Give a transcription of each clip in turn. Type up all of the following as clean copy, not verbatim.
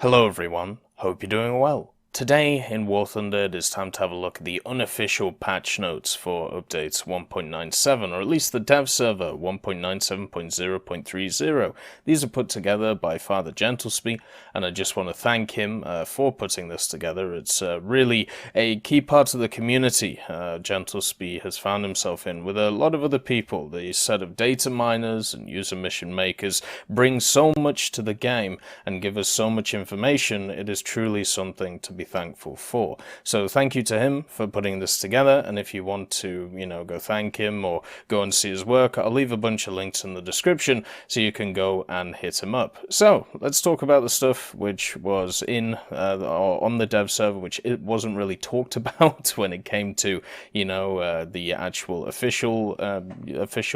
Hello everyone, hope you're doing well. Today in War Thunder it is time to have a look at the unofficial patch notes for updates 1.97, or at least the dev server 1.97.0.30. These are put together by Father Gentlespie, and I just want to thank him for putting this together. It's really a key part of the community Gentlespie has found himself in with a lot of other people. The set of data miners and user mission makers bring so much to the game and give us so much information. It is truly something to be thankful for. So thank you to him for putting this together, and if you want to, go thank him or go and see his work, I'll leave a bunch of links in the description so you can go and hit him up. So let's talk about the stuff which was in on the dev server, which it wasn't really talked about when it came to the actual official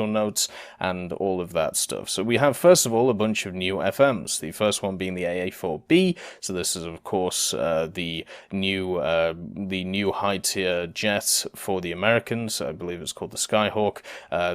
notes and all of that stuff. So we have, first of all, a bunch of new FMs. The first one being the AA-4B. So this is of course the new high tier jet for the Americans. I believe it's called the Skyhawk.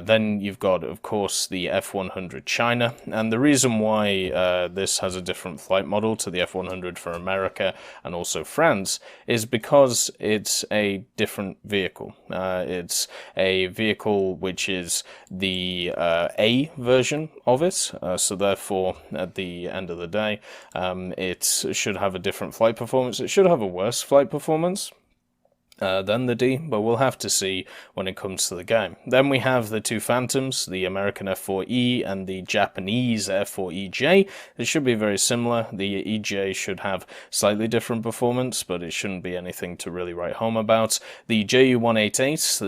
Then you've got, of course, the F-100 China, and the reason why this has a different flight model to the F-100 for America and also France is because it's a different vehicle. It's a vehicle which is the A version of it, so therefore at the end of the day it should have a different flight performance. It should have a worse flight performance than the D, but we'll have to see when it comes to the game. Then we have the two Phantoms, the American F4E and the Japanese F4EJ. It should be very similar. The EJ should have slightly different performance, but it shouldn't be anything to really write home about. The Ju-188,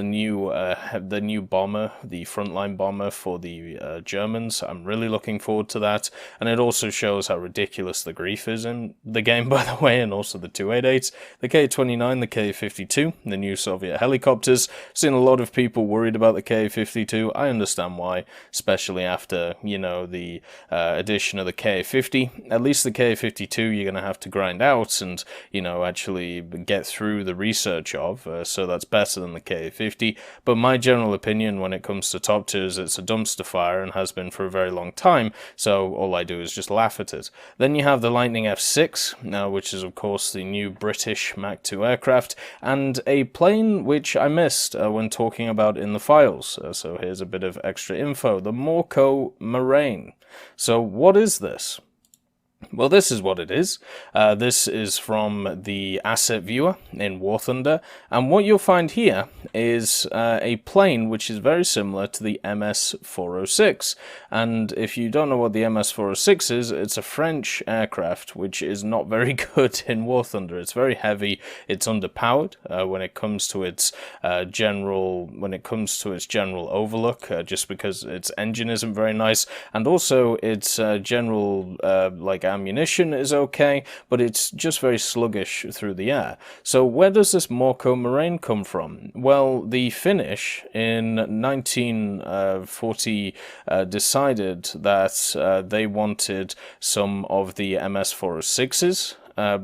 the new bomber, the frontline bomber for the Germans. I'm really looking forward to that, and it also shows how ridiculous the grief is in the game, by the way, and also the 288, the K-29, the K-52, the new Soviet helicopters. Seen a lot of people worried about the Ka-52. I understand why, especially after, the addition of the Ka-50. At least the Ka-52 you're going to have to grind out and, actually get through the research of, so that's better than the Ka-50. But my general opinion when it comes to top tiers, it's a dumpster fire and has been for a very long time, so all I do is just laugh at it. Then you have the Lightning F6, which is of course the new British Mach 2 aircraft, and a plane which I missed when talking about in the files. So here's a bit of extra info. The Morane-Saulnier. So what is this? Well, this is what it is. This is from the asset viewer in War Thunder, and what you'll find here is a plane which is very similar to the MS-406. And if you don't know what the MS-406 is, it's a French aircraft which is not very good in War Thunder. It's very heavy. It's underpowered when it comes to its general overlook, just because its engine isn't very nice, and also its general ammunition is okay, but it's just very sluggish through the air. So where does this Morane come from? Well, the Finnish in 1940 decided that they wanted some of the MS-406s,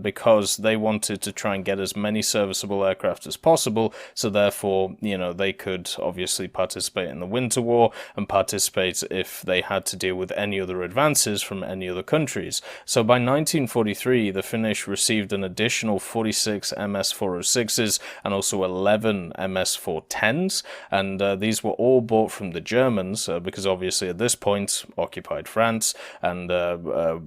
because they wanted to try and get as many serviceable aircraft as possible, so therefore, they could obviously participate in the Winter War and participate if they had to deal with any other advances from any other countries. So by 1943, the Finnish received an additional 46 MS-406s and also 11 MS-410s, and these were all bought from the Germans, because obviously at this point, occupied France, and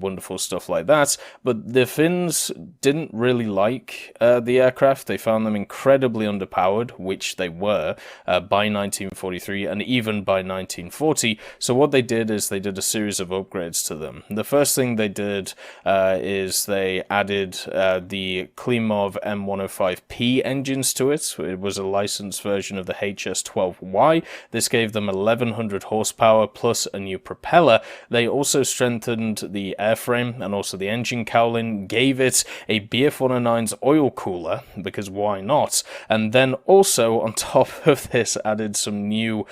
wonderful stuff like that. But the Finns didn't really like the aircraft. They found them incredibly underpowered, which they were by 1943 and even by 1940. So what they did is they did a series of upgrades to them. The first thing they did is they added the Klimov M105P engines to it. It was a licensed version of the HS-12Y. This gave them 1100 horsepower plus a new propeller. They also strengthened the airframe and also the engine cowling, gave it a BF-109's oil cooler, because why not? And then also on top of this added some new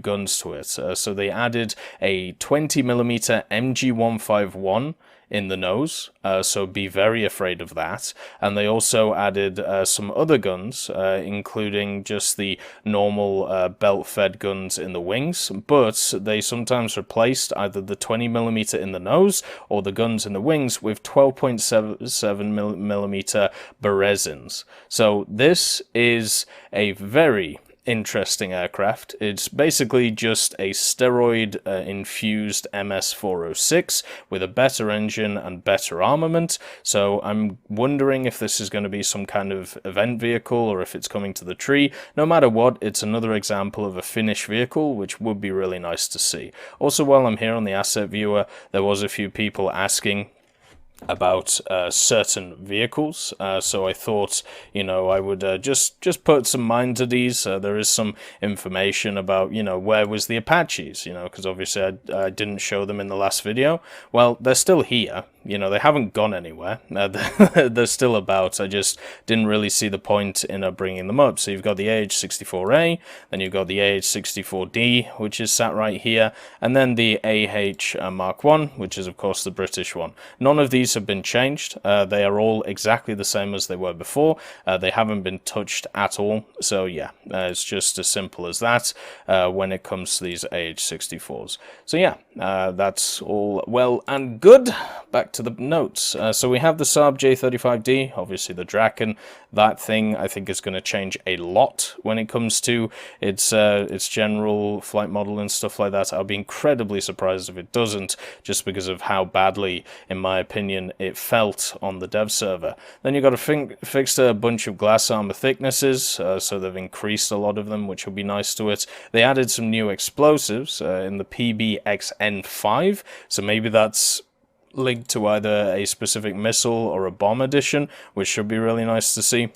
guns to it. So they added a 20mm MG151 in the nose, so be very afraid of that. And they also added some other guns, including just the normal belt-fed guns in the wings, but they sometimes replaced either the 20mm in the nose or the guns in the wings with 12.7mm Berezins. So this is a very interesting aircraft. It's basically just a steroid infused MS-406 with a better engine and better armament. So I'm wondering if this is going to be some kind of event vehicle or if it's coming to the tree. No matter what, it's another example of a Finnish vehicle, which would be really nice to see. Also, while I'm here on the asset viewer, there was a few people asking about certain vehicles, so I thought, you know, I would just put some mind at ease. There is some information about, you know, where was the Apaches, you know, because obviously I didn't show them in the last video. Well, they're still here. You know, they haven't gone anywhere. They're still about. I just didn't really see the point in bringing them up. So you've got the AH-64A, then you've got the AH-64D, which is sat right here, and then the AH Mark I, which is, of course, the British one. None of these have been changed. They are all exactly the same as they were before. They haven't been touched at all. So, yeah, it's just as simple as that when it comes to these AH-64s. So, yeah, that's all well and good. Back to the notes. So we have the Saab J35D, obviously the Draken. That thing I think is going to change a lot when it comes to its general flight model and stuff like that. I'll be incredibly surprised if it doesn't, just because of how badly, in my opinion, it felt on the dev server. Then you've got to fix a bunch of glass armor thicknesses, so they've increased a lot of them, which will be nice to it. They added some new explosives in the PBXN5, so maybe that's linked to either a specific missile or a bomb edition, which should be really nice to see.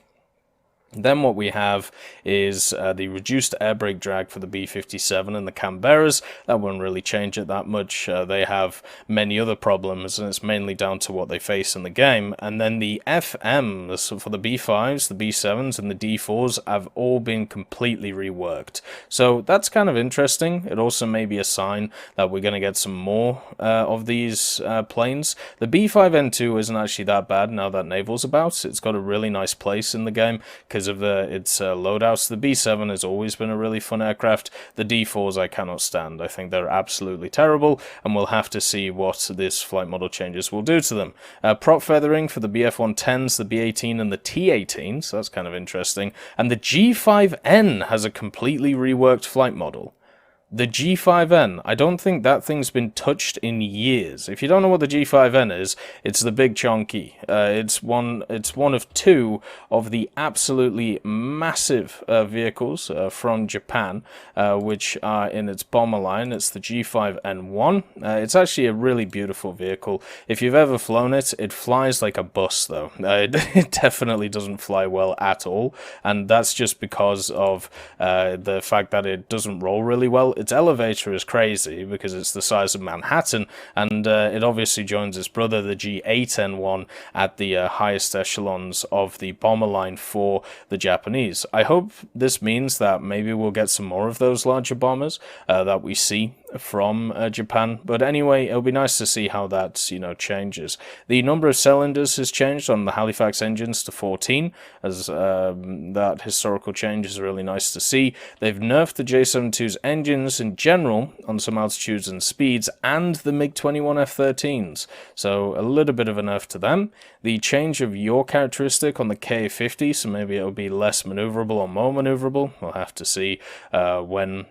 Then what we have is the reduced air brake drag for the B-57 and the Canberras. That won't really change it that much. They have many other problems, and it's mainly down to what they face in the game. And then the FMs for the B-5s, the B-7s, and the D-4s have all been completely reworked. So that's kind of interesting. It also may be a sign that we're going to get some more of these planes. The B-5N2 isn't actually that bad now that naval's about. It's got a really nice place in the game because of its loadouts. The B7 has always been a really fun aircraft. The D4s I cannot stand. I think they're absolutely terrible, and we'll have to see what this flight model changes will do to them. Prop feathering for the BF-110s, the B-18, and the T-18, so that's kind of interesting. And the G5N has a completely reworked flight model. The G5N, I don't think that thing's been touched in years. If you don't know what the G5N is, it's the big chunky. It's one of two of the absolutely massive vehicles from Japan, which are in its bomber line. It's the G5N1. It's actually a really beautiful vehicle. If you've ever flown it, it flies like a bus, though. It definitely doesn't fly well at all, and that's just because of the fact that it doesn't roll really well. Its elevator is crazy because it's the size of Manhattan, and it obviously joins its brother, the G8N1, at the highest echelons of the bomber line for the Japanese. I hope this means that maybe we'll get some more of those larger bombers that we see from Japan. But anyway, it'll be nice to see how that, you know, changes. The number of cylinders has changed on the Halifax engines to 14, as that historical change is really nice to see. They've nerfed the J72's engines in general on some altitudes and speeds, and the MiG-21 F-13s. So a little bit of a nerf to them. The change of yaw characteristic on the K-50, so maybe it'll be less maneuverable or more maneuverable. We'll have to see when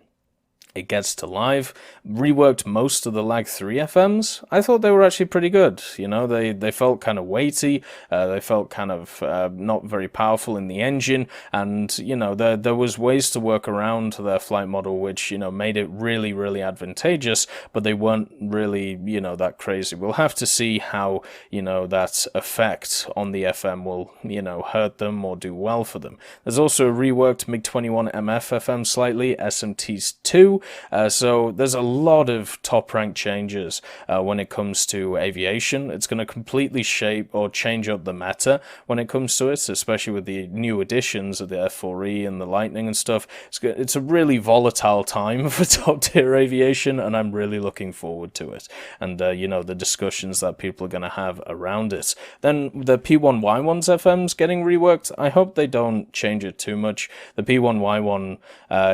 it gets to live. Reworked most of the Lag 3 FMs. I thought they were actually pretty good. You know, they felt kind of weighty. They felt kind of not very powerful in the engine. And, you know, there was ways to work around their flight model, which, you know, made it really, really advantageous. But they weren't really, you know, that crazy. We'll have to see how, you know, that effect on the FM will, you know, hurt them or do well for them. There's also a reworked MiG-21 MF FM slightly, SMTs 2. So there's a lot of top-ranked changes when it comes to aviation. It's going to completely shape or change up the meta when it comes to it, especially with the new additions of the F4E and the Lightning and stuff. It's a really volatile time for top-tier aviation, and I'm really looking forward to it. And, the discussions that people are going to have around it. Then the P1Y1's FM's getting reworked. I hope they don't change it too much. The P1Y1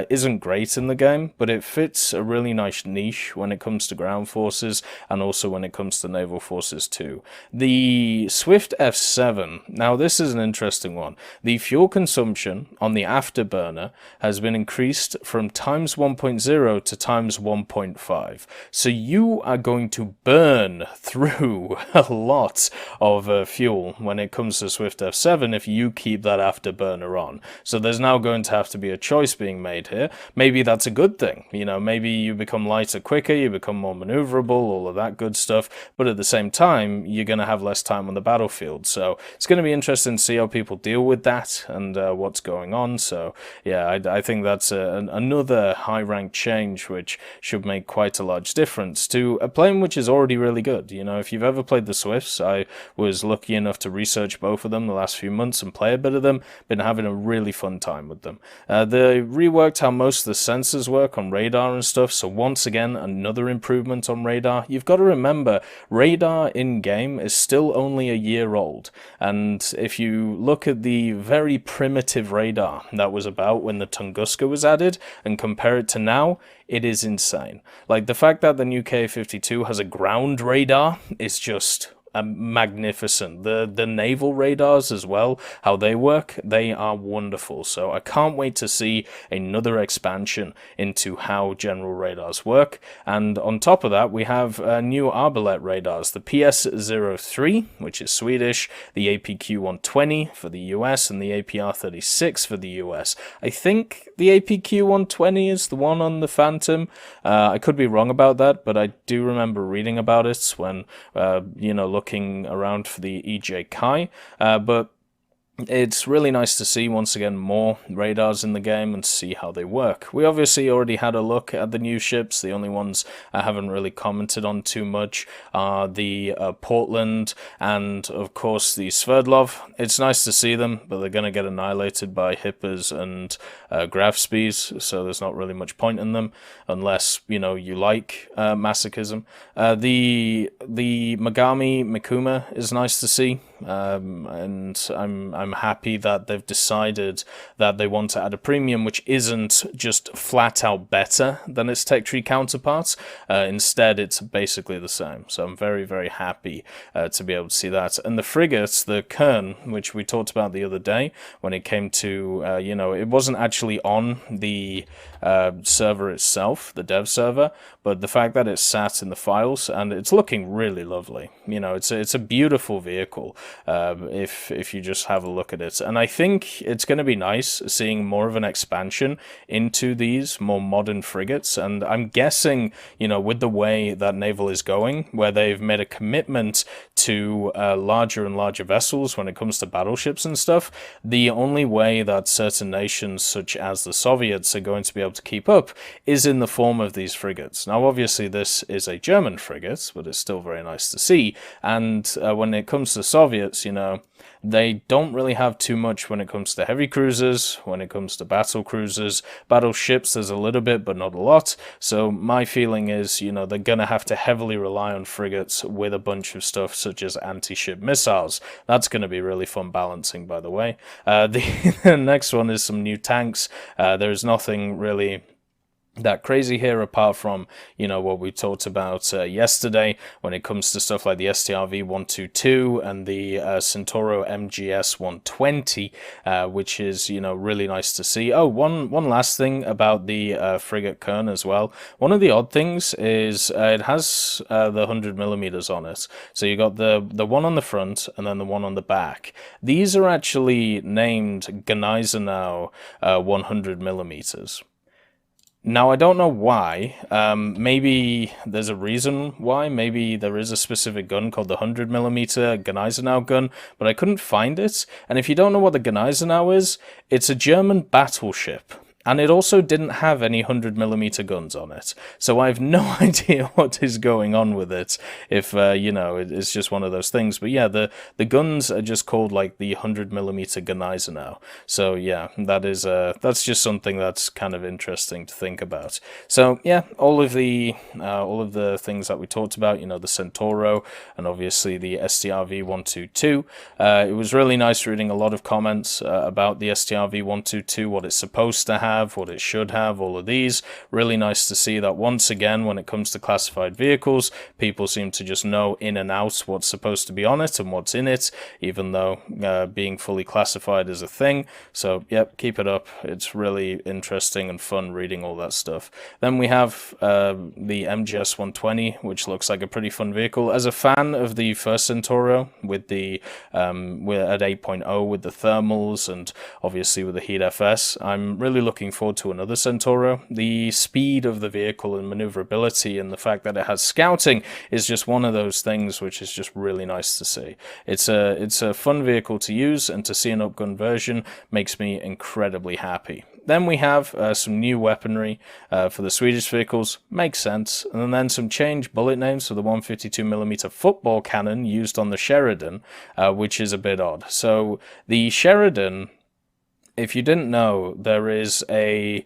isn't great in the game, but it fits a really nice niche when it comes to ground forces and also when it comes to naval forces too. The Swift F7, now this is an interesting one. The fuel consumption on the afterburner has been increased from times 1.0 to times 1.5. So you are going to burn through a lot of fuel when it comes to Swift F7 if you keep that afterburner on. So there's now going to have to be a choice being made here. Maybe that's a good thing. Maybe you become lighter quicker, you become more maneuverable, all of that good stuff. But at the same time, you're going to have less time on the battlefield. So it's going to be interesting to see how people deal with that and what's going on. So yeah, I think that's another high-ranked change which should make quite a large difference to a plane which is already really good. If you've ever played the Swifts, I was lucky enough to research both of them the last few months and play a bit of them. Been having a really fun time with them. They reworked how most of the sensors work on radar and stuff, so once again, another improvement on radar. You've got to remember, radar in-game is still only a year old, and if you look at the very primitive radar that was about when the Tunguska was added and compare it to now, it is insane. Like, the fact that the new Ka-52 has a ground radar is just magnificent. The naval radars as well, how they work, they are wonderful. So I can't wait to see another expansion into how general radars work. And on top of that, we have new Arbalete radars, the PS-03, which is Swedish, the APQ-120 for the US, and the APR-36 for the US. I think the APQ-120 is the one on the Phantom. I could be wrong about that, but I do remember reading about it when, looking around for the EJ Kai, but it's really nice to see, once again, more radars in the game and see how they work. We obviously already had a look at the new ships. The only ones I haven't really commented on too much are the Portland and, of course, the Sverdlov. It's nice to see them, but they're going to get annihilated by Hippers and Grafspies, so there's not really much point in them, unless, you like masochism. The Megami Mikuma is nice to see, and I'm happy that they've decided that they want to add a premium which isn't just flat out better than its tech tree counterparts. Instead, it's basically the same. So I'm very, very happy to be able to see that. And the frigates, the Kern, which we talked about the other day, when it came to, it wasn't actually on the server itself, the dev server, but the fact that it's sat in the files and it's looking really lovely. It's a beautiful vehicle if you just have a look at it. And I think it's going to be nice seeing more of an expansion into these more modern frigates. And I'm guessing, with the way that naval is going, where they've made a commitment to larger and larger vessels when it comes to battleships and stuff, the only way that certain nations such as the Soviets are going to be able to keep up is in the form of these frigates. Now, obviously, this is a German frigate, but it's still very nice to see. And when it comes to Soviets, they don't really have too much when it comes to heavy cruisers, when it comes to battle cruisers. Battleships, there's a little bit, but not a lot. So my feeling is, they're going to have to heavily rely on frigates with a bunch of stuff such as anti-ship missiles. That's going to be really fun balancing, by the way. The next one is some new tanks. There's nothing really that crazy here apart from what we talked about yesterday when it comes to stuff like the STRV-122 and the Centauro MGS-120, which is really nice to see. Oh, one last thing about the frigate Kern as well. One of the odd things is it has the 100mm on it, so you got the one on the front and then the one on the back. These are actually named Gneisenau 100mm. Now, I don't know why. Maybe there's a reason why. Maybe there is a specific gun called the 100mm Gneisenau gun, but I couldn't find it. And if you don't know what the Gneisenau is, it's a German battleship. and it also didn't have any 100mm guns on it. So I have no idea what is going on with it, if, it's just one of those things. But yeah, the guns are just called like the 100mm Gunnizer now. So yeah, that's just something that's kind of interesting to think about. So yeah, all of the things that we talked about, the Centauro, and obviously the STRV-122. It was really nice reading a lot of comments about the STRV-122, what it's supposed to have, what it should have, all of these. Really nice to see that once again, when it comes to classified vehicles, people seem to just know in and out what's supposed to be on it and what's in it, even though being fully classified is a thing. So yep, keep it up. It's really interesting and fun reading all that stuff. Then we have the MGS-120, which looks like a pretty fun vehicle. As a fan of the first Centauro, with the we're at 8.0 with the thermals and obviously with the Heat FS, I'm really looking forward to another Centauro. The speed of the vehicle and maneuverability and the fact that it has scouting is just one of those things which is just really nice to see. It's a fun vehicle to use, and to see an upgun version makes me incredibly happy. Then we have some new weaponry for the Swedish vehicles, makes sense, and then some changed bullet names for the 152mm football cannon used on the Sheridan, which is a bit odd. So the Sheridan, if you didn't know, there's an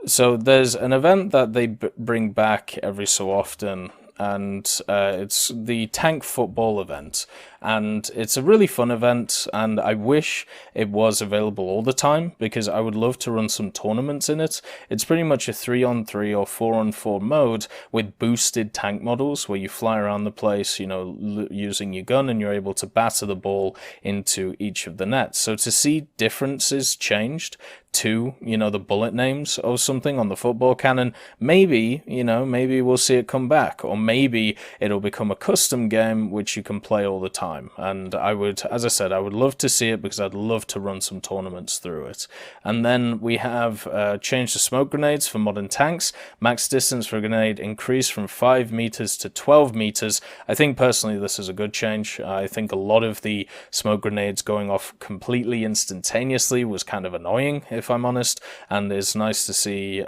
event that they bring back every so often, and it's the tank football event, and it's a really fun event, and I wish it was available all the time, because I would love to run some tournaments in it. It's pretty much a 3-on-3 or 4-on-4 mode with boosted tank models where you fly around the place, using your gun, and you're able to batter the ball into each of the nets. So to see differences changed to, the bullet names of something on the football cannon, maybe we'll see it come back, or maybe it'll become a custom game which you can play all the time. And I would love to see it, because I'd love to run some tournaments through it. And then we have changed the smoke grenades for modern tanks. Max distance for a grenade increased from 5 meters to 12 meters. I think personally this is a good change. I think a lot of the smoke grenades going off completely instantaneously was kind of annoying, if I'm honest, and it's nice to see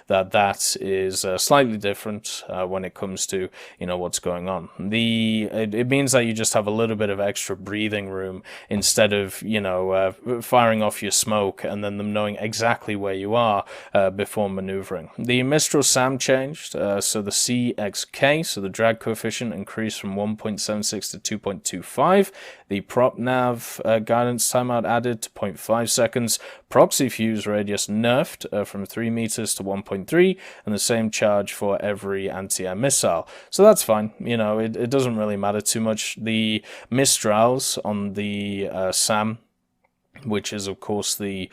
that is slightly different when it comes to what's going on. It means that you just have a little bit of extra breathing room, instead of firing off your smoke and then them knowing exactly where you are before maneuvering. The Mistral SAM changed, so the CXK, so the drag coefficient, increased from 1.76 to 2.25. The prop nav guidance timeout added to 0.5 seconds. Proxy fuse radius nerfed from 3 meters to 1.3, and the same charge for every anti-air missile. So that's fine. It doesn't really matter too much. The Mistrals on the SAM, which is of course the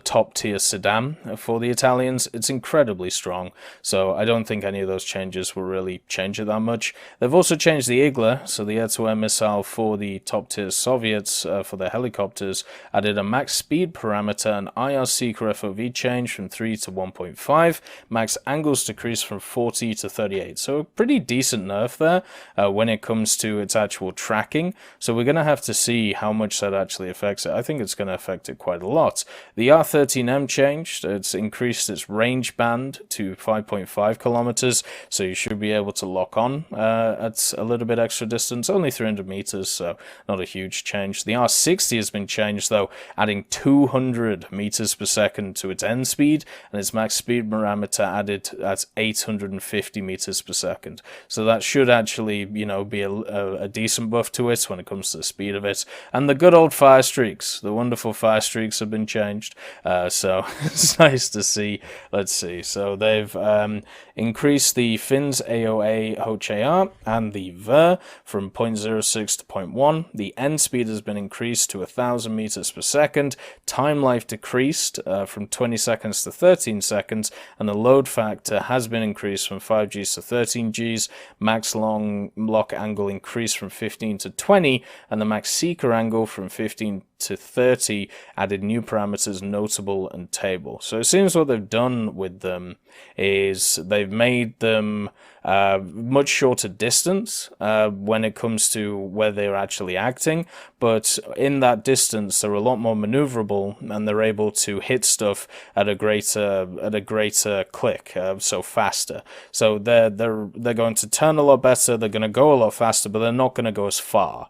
top tier sedan for the Italians, it's incredibly strong, so I don't think any of those changes will really change it that much. They've also changed the Igla, so the air-to-air missile for the top tier Soviets for their helicopters, added a max speed parameter, and IRC FOV change from 3 to 1.5, max angles decreased from 40 to 38, so a pretty decent nerf there when it comes to its actual tracking. So we're going to have to see how much that actually affects it. I think it's going to affect it quite a lot. The R13M changed. It's increased its range band to 5.5 kilometers, so you should be able to lock on at a little bit extra distance, only 300 meters, so not a huge change. The R60 has been changed though, adding 200 meters per second to its end speed, and its max speed parameter added at 850 meters per second. So that should actually, be a decent buff to it when it comes to the speed of it. And the good old fire streaks, the wonderful fire streaks, have been changed, so it's nice to see. Let's see, so they've increased the Finn's AOA HOCHAR and the VER from 0.06 to 0.1. The end speed has been increased to 1,000 meters per second. Time life decreased from 20 seconds to 13 seconds, and the load factor has been increased from 5Gs to 13Gs. Max long lock angle increased from 15 to 20, and the max seeker angle from 15 to 30 added new parameters notable and table. So it seems what they've done with them is they've made them much shorter distance when it comes to where they're actually acting, but in that distance they're a lot more maneuverable and they're able to hit stuff at a greater click, so faster. So they're going to turn a lot better, they're going to go a lot faster, but they're not going to go as far.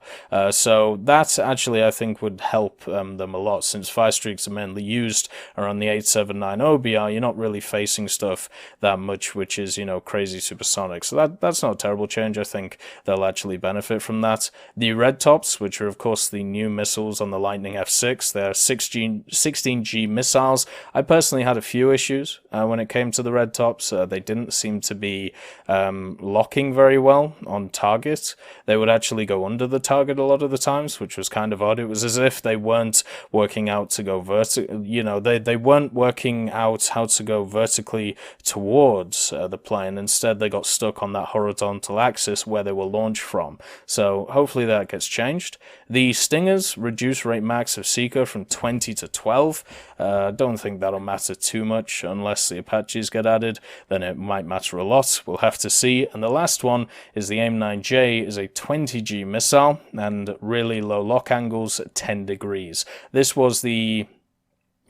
So that actually I think would help them a lot, since fire streaks are mainly used around the 879 OBR. You're not really facing stuff that much which is, you know, crazy supersonic. So that's not a terrible change. I think they'll actually benefit from that. The red tops, which are of course the new missiles on the Lightning F6, they're 16G missiles. I personally had a few issues when it came to the red tops. They didn't seem to be locking very well on target. They would actually go under the target a lot of the times, which was kind of odd. It was as if they weren't working out to go vertical, you know, they weren't working out how to go vertically towards the plane. Instead, they got stuck on that horizontal axis where they were launched from. So hopefully that gets changed. The Stingers reduce rate max of Seeker from 20 to 12. I don't think that'll matter too much unless the Apaches get added. Then it might matter a lot. We'll have to see. And the last one is the AIM-9J, is a 20G missile and really low lock angles at 10 degrees. This was the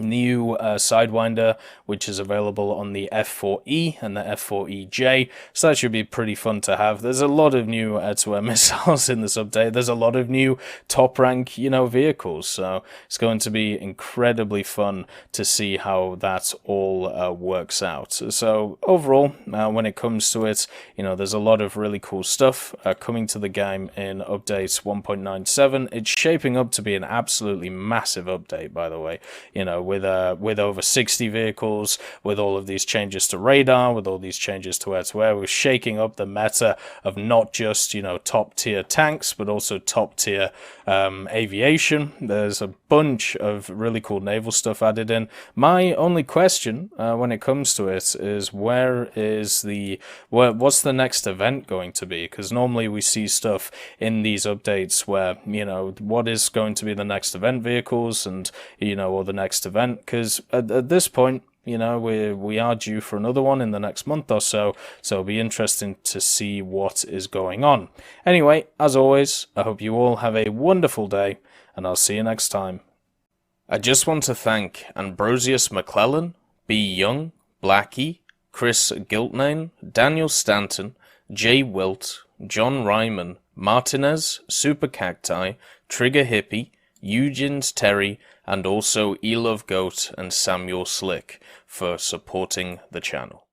new Sidewinder, which is available on the F4E and the F4EJ, so that should be pretty fun to have. There's a lot of new air-to-air missiles in this update. There's a lot of new top rank, you know, vehicles, so it's going to be incredibly fun to see how that all works out. So overall, when it comes to it, you know, there's a lot of really cool stuff coming to the game in update 1.97. It's shaping up to be an absolutely massive update, by the way, you know, with over 60 vehicles, with all of these changes to radar, with all these changes to air-to-air. We're shaking up the meta of not just, you know, top-tier tanks, but also top-tier aviation. There's a bunch of really cool naval stuff added in. My only question when it comes to it is what's the next event going to be? Because normally we see stuff in these updates where, you know, what is going to be the next event vehicles and, you know, or the next event, because at this point, you know, we are due for another one in the next month or so, so it'll be interesting to see what is going on. Anyway, as always, I hope you all have a wonderful day, and I'll see you next time. I just want to thank Ambrosius McClellan, B. Young, Blackie, Chris Giltnane, Daniel Stanton, Jay Wilt, John Ryman, Martinez, Super Cacti, Trigger Hippie, Eugens Terry, and also Elove Goat and Samuel Slick for supporting the channel.